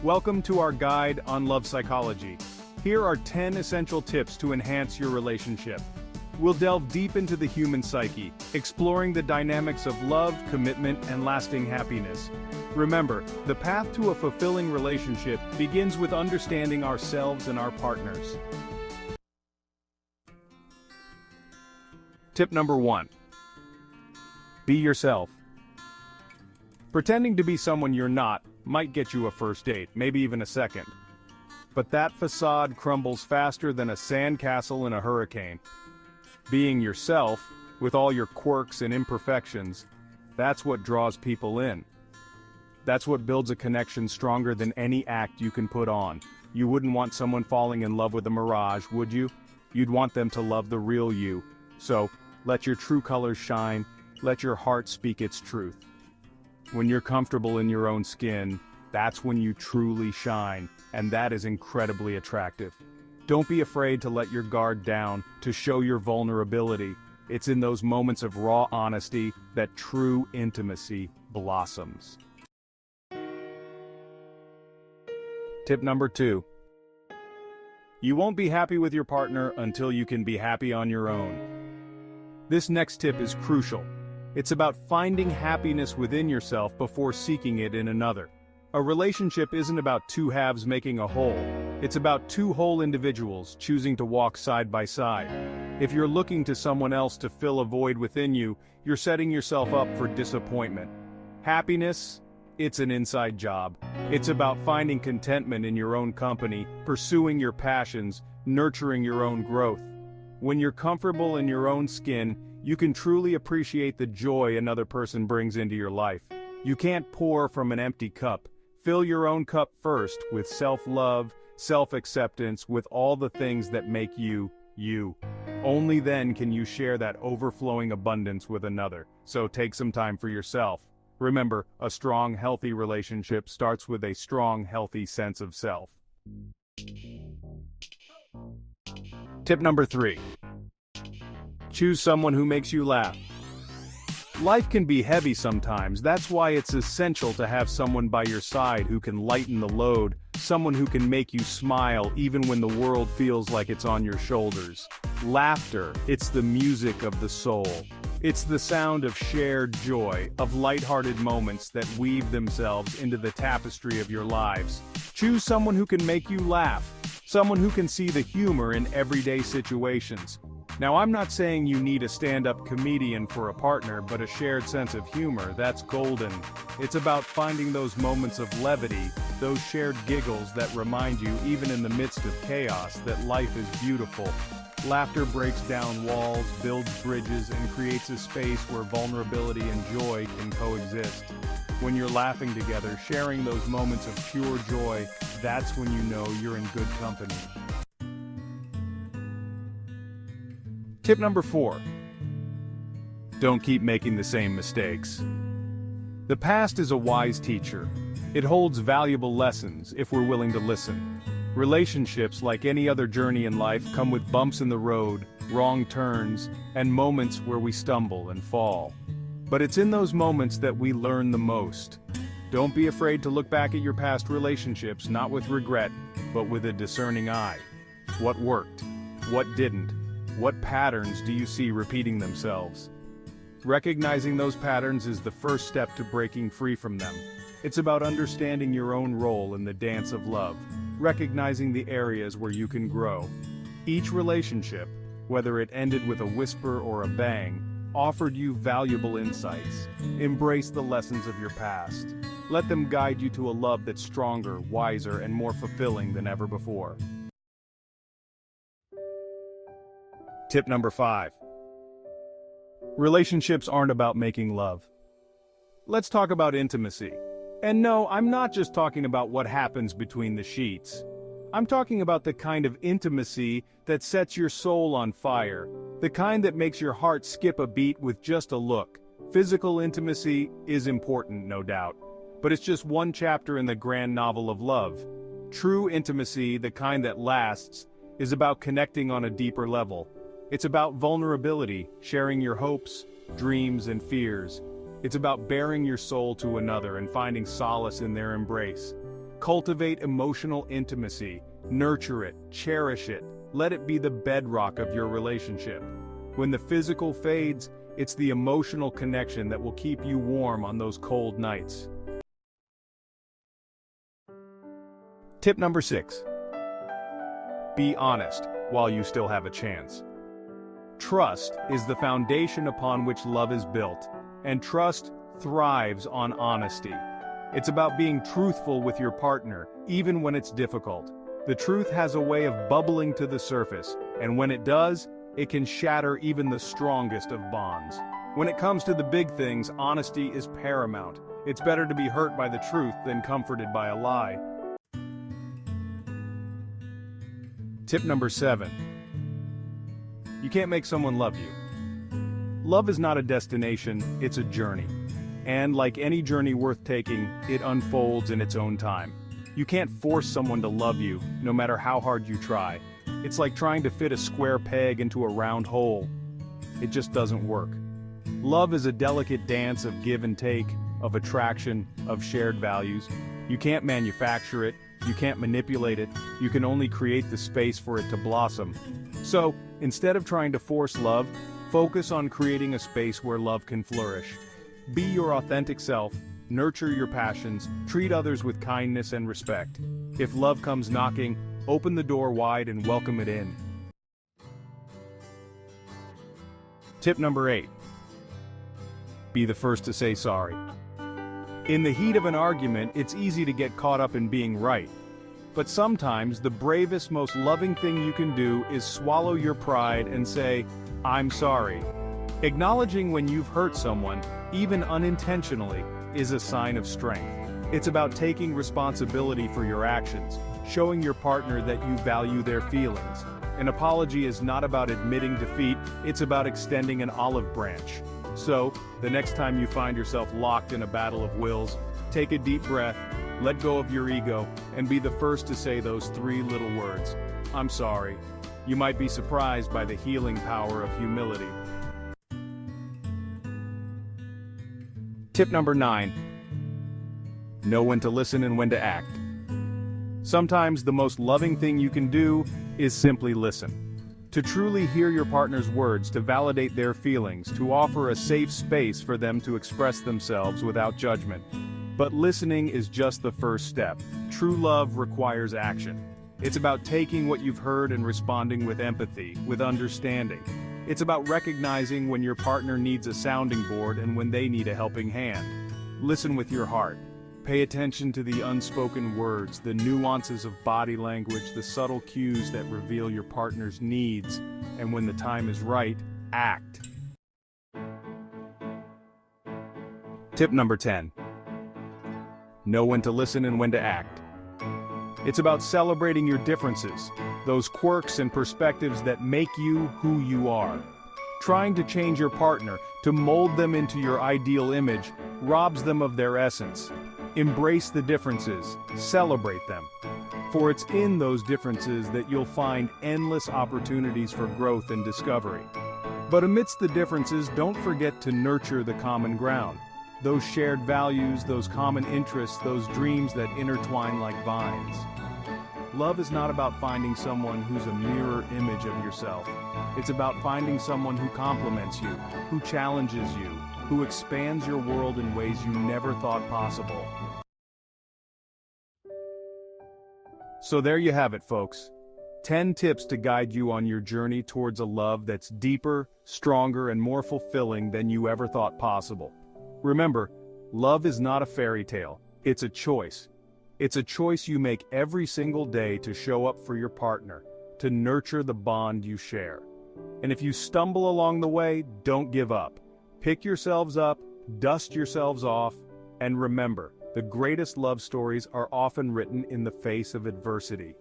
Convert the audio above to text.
Welcome to our guide on love psychology. Here are 10 essential tips to enhance your relationship. We'll delve deep into the human psyche, exploring the dynamics of love, commitment, and lasting happiness. Remember, the path to a fulfilling relationship begins with understanding ourselves and our partners. Tip number 1. Be yourself. Pretending to be someone you're not might get you a first date, maybe even a second. But that facade crumbles faster than a sandcastle in a hurricane. Being yourself, with all your quirks and imperfections, that's what draws people in. That's what builds a connection stronger than any act you can put on. You wouldn't want someone falling in love with a mirage, would you? You'd want them to love the real you. So, let your true colors shine, let your heart speak its truth. When you're comfortable in your own skin, that's when you truly shine, and that is incredibly attractive. Don't be afraid to let your guard down, to show your vulnerability. It's in those moments of raw honesty that true intimacy blossoms. Tip number 2. You won't be happy with your partner until you can be happy on your own. This next tip is crucial. It's about finding happiness within yourself before seeking it in another. A relationship isn't about two halves making a whole. It's about two whole individuals choosing to walk side by side. If you're looking to someone else to fill a void within you, you're setting yourself up for disappointment. Happiness? It's an inside job. It's about finding contentment in your own company, pursuing your passions, nurturing your own growth. When you're comfortable in your own skin, you can truly appreciate the joy another person brings into your life. You can't pour from an empty cup. Fill your own cup first with self-love, self-acceptance, with all the things that make you, you. Only then can you share that overflowing abundance with another. So take some time for yourself. Remember, a strong, healthy relationship starts with a strong, healthy sense of self. Tip number 3. Choose someone who makes you laugh. Life can be heavy sometimes. That's why it's essential to have someone by your side who can lighten the load, someone who can make you smile even when the world feels like it's on your shoulders. Laughter, it's the music of the soul. It's the sound of shared joy, of lighthearted moments that weave themselves into the tapestry of your lives. Choose someone who can make you laugh, someone who can see the humor in everyday situations. Now, I'm not saying you need a stand-up comedian for a partner, but a shared sense of humor, that's golden. It's about finding those moments of levity, those shared giggles that remind you, even in the midst of chaos, that life is beautiful. Laughter breaks down walls, builds bridges, and creates a space where vulnerability and joy can coexist. When you're laughing together, sharing those moments of pure joy, that's when you know you're in good company. Tip number 4. Don't keep making the same mistakes. The past is a wise teacher. It holds valuable lessons if we're willing to listen. Relationships, like any other journey in life, come with bumps in the road, wrong turns, and moments where we stumble and fall. But it's in those moments that we learn the most. Don't be afraid to look back at your past relationships, not with regret, but with a discerning eye. What worked? What didn't? What patterns do you see repeating themselves? Recognizing those patterns is the first step to breaking free from them. It's about understanding your own role in the dance of love, recognizing the areas where you can grow. Each relationship, whether it ended with a whisper or a bang, offered you valuable insights. Embrace the lessons of your past. Let them guide you to a love that's stronger, wiser, and more fulfilling than ever before. Tip number 5. Relationships aren't about making love. Let's talk about intimacy. And no, I'm not just talking about what happens between the sheets. I'm talking about the kind of intimacy that sets your soul on fire, the kind that makes your heart skip a beat with just a look. Physical intimacy is important, no doubt, but it's just one chapter in the grand novel of love. True intimacy, the kind that lasts, is about connecting on a deeper level. It's about vulnerability, sharing your hopes, dreams, and fears. It's about baring your soul to another and finding solace in their embrace. Cultivate emotional intimacy, nurture it, cherish it, let it be the bedrock of your relationship. When the physical fades, it's the emotional connection that will keep you warm on those cold nights. Tip number 6. Be honest while you still have a chance. Trust is the foundation upon which love is built, and trust thrives on honesty. It's about being truthful with your partner, even when it's difficult. The truth has a way of bubbling to the surface, and when it does, it can shatter even the strongest of bonds. When it comes to the big things, honesty is paramount. It's better to be hurt by the truth than comforted by a lie. Tip number 7. You can't make someone love you. Love is not a destination, it's a journey. And like any journey worth taking, it unfolds in its own time. You can't force someone to love you, no matter how hard you try. It's like trying to fit a square peg into a round hole. It just doesn't work. Love is a delicate dance of give and take, of attraction, of shared values. You can't manufacture it, you can't manipulate it, you can only create the space for it to blossom. So, instead of trying to force love, focus on creating a space where love can flourish. Be your authentic self, nurture your passions, treat others with kindness and respect. If love comes knocking, open the door wide and welcome it in. Tip number 8. Be the first to say sorry. In the heat of an argument, it's easy to get caught up in being right. But sometimes the bravest, most loving thing you can do is swallow your pride and say, "I'm sorry." Acknowledging when you've hurt someone, even unintentionally, is a sign of strength. It's about taking responsibility for your actions, showing your partner that you value their feelings. An apology is not about admitting defeat, it's about extending an olive branch. So, the next time you find yourself locked in a battle of wills, take a deep breath, let go of your ego, and be the first to say those 3 little words. "I'm sorry." You might be surprised by the healing power of humility. Tip number 9. Know when to listen and when to act. Sometimes the most loving thing you can do is simply listen. To truly hear your partner's words, to validate their feelings, to offer a safe space for them to express themselves without judgment. But listening is just the first step. True love requires action. It's about taking what you've heard and responding with empathy, with understanding. It's about recognizing when your partner needs a sounding board and when they need a helping hand. Listen with your heart. Pay attention to the unspoken words, the nuances of body language, the subtle cues that reveal your partner's needs, and when the time is right, act. Tip number 10. Know when to listen and when to act. It's about celebrating your differences, those quirks and perspectives that make you who you are. Trying to change your partner, to mold them into your ideal image, robs them of their essence. Embrace the differences, celebrate them. For it's in those differences that you'll find endless opportunities for growth and discovery. But amidst the differences, don't forget to nurture the common ground. Those shared values, those common interests, those dreams that intertwine like vines. Love is not about finding someone who's a mirror image of yourself. It's about finding someone who complements you, who challenges you, who expands your world in ways you never thought possible. So there you have it, folks. 10 tips to guide you on your journey towards a love that's deeper, stronger, and more fulfilling than you ever thought possible. Remember, love is not a fairy tale, it's a choice. It's a choice you make every single day to show up for your partner, to nurture the bond you share. And if you stumble along the way, don't give up. Pick yourselves up, dust yourselves off, and remember, the greatest love stories are often written in the face of adversity.